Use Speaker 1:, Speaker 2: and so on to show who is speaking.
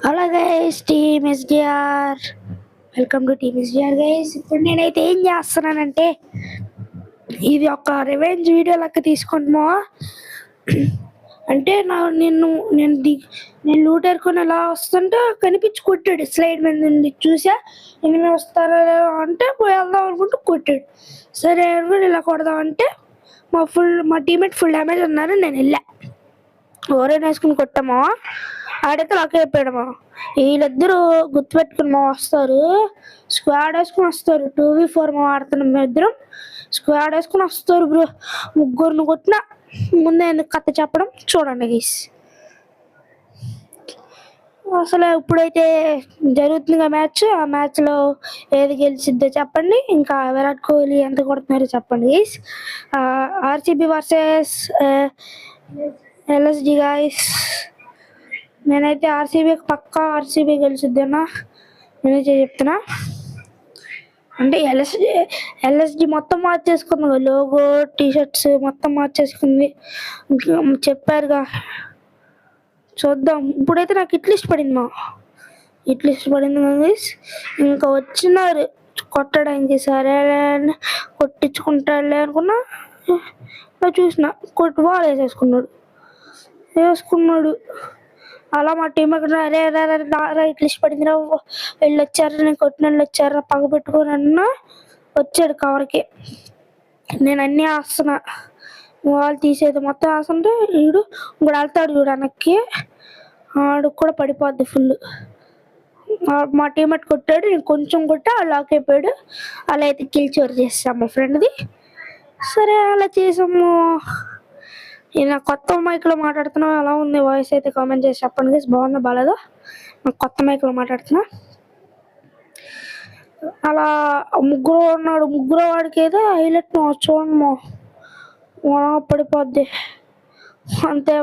Speaker 1: Hello guys, team SDR. Welcome to team SDR guys. ఇప్పుడు నేనైతే ఏం చేస్తున్నానంటే, ఇది ఒక రివెంజ్ వీడియో లెక్క తీసుకుంటున్నా. అంటే నేను లూట్ ఎరుకొని ఎలా వస్తుంటే కనిపించి కొట్టాడు. స్లైడ్ మీద నుండి చూసా ఎనిమిది వస్తారో అంటే పోయి వెళ్దాం అనుకుంటూ కొట్టాడు. సరే అనుకుని ఇలా కొడదాం అంటే మా టీమేట్ ఫుల్ డ్యామేజ్ ఉన్నారు. నేను వెళ్ళా ఓరేన్ వేసుకుని కొట్టామా, ఆడైతే లాక్ అయిపోయాడమా. వీళ్ళిద్దరూ గుర్తుపెట్టుకుని వస్తారు, స్క్వాడ్ వేసుకుని వస్తారు. 2v4 ఆడుతున్నాం మేము ఇద్దరం. స్క్వాడ్ వేసుకుని వస్తారు బ్రో. ముగ్గురిని కొట్టిన. ముందే ఎందుకు కథ చెప్పడం, చూడండి గీస్. అసలు ఇప్పుడైతే జరుగుతుంది మ్యాచ్. ఆ మ్యాచ్లో ఏది గెలిచిద్దో చెప్పండి. ఇంకా విరాట్ కోహ్లీ ఎంత కొడుతున్నారో చెప్పండి guys. RCB versus LSG guys. నేనైతే పక్కా ఆర్సీబీ గెలిచిద్దన్నా నేనైతే చెప్తున్నా. అంటే ఎల్ఎస్జి మొత్తం మార్చేసుకుంది, లోగో టీషర్ట్స్ మొత్తం మార్చేసుకుంది. చెప్పారుగా, చూద్దాం. ఇప్పుడైతే నాకు ఇట్లిస్ట్ పడింది గైస్. ఇంకా వచ్చినారు కొట్టడానికి. సరే కొట్టించుకుంటాడులే అనుకున్నా. చూసిన బాల్ వేసుకున్నాడు. అలా మా టీం అక్కడ రైట్ లిస్ట్ పడింది. వీళ్ళు వచ్చారు, నేను కొట్టిన వాళ్ళు వచ్చారు, పగ పెట్టుకుని అన్న వచ్చాడు కవర్కి. నేను అన్నీ వేస్తున్నా, వాళ్ళు తీసేది మొత్తం వేస్తుంటే వీడు ఇంకోటి వెళ్తాడు చూడు వెనక్కి, ఆడు కూడా పడిపోద్ది ఫుల్. మా టీమేట్ కొట్టాడు, నేను కొంచెం కొట్టా, లాక్ అయిపోయాడు. అలా అయితే కిల్ చోరు చేసాము మా ఫ్రెండ్ది. సరే అలా చేసాము. నేను కొత్త మైక్లో మాట్లాడుతున్నా, ఎలా ఉంది వాయిస్ అయితే కామెంట్ చేసి చెప్పండి గైస్. బాగుందా బాగాలేదా? నాకు కొత్త మైక్లో మాట్లాడుతున్నా. అలా ముగ్గురు ఉన్నాడు. ముగ్గురు వాడికి అయితే హైలైట్ చూడము పడిపోద్ది అంతే.